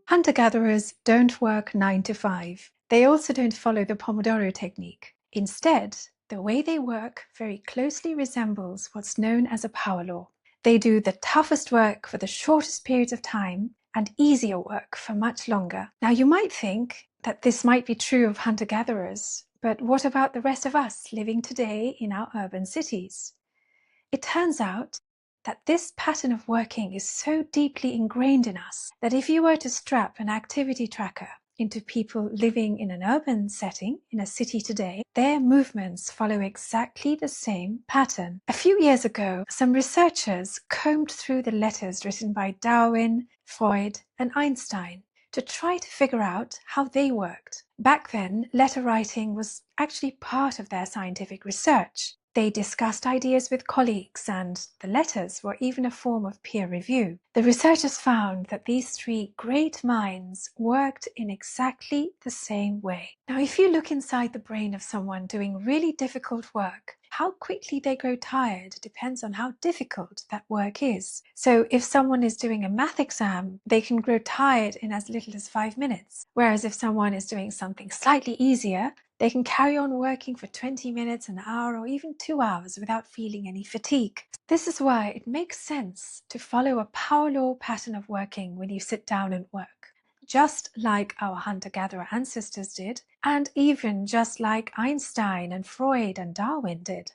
Hunter-gatherers don't work 9 to 5. They also don't follow the Pomodoro technique. Instead, the way they work very closely resembles what's known as a power law. They do the toughest work for the shortest periods of time and easier work for much longer. Now, you might think that this might be true of hunter-gatherers, but what about the rest of us living today in our urban cities? It turns out that this pattern of working is so deeply ingrained in us that if you were to strap an activity tracker into people living in an urban setting in a city today, their movements follow exactly the same pattern. A few years ago, some researchers combed through the letters written by Darwin, Freud, and Einstein to try to figure out how they worked. Back then, letter writing was actually part of their scientific research. They discussed ideas with colleagues, and the letters were even a form of peer review. The researchers found that these three great minds worked in exactly the same way. Now, if you look inside the brain of someone doing really difficult work, how quickly they grow tired depends on how difficult that work is. So if someone is doing a math exam, they can grow tired in as little as 5 minutes. Whereas if someone is doing something slightly easier, they can carry on working for 20 minutes, an hour, or even 2 hours without feeling any fatigue. This is why it makes sense to follow a power law pattern of working when you sit down and work, just like our hunter-gatherer ancestors did, and even just like Einstein and Freud and Darwin did.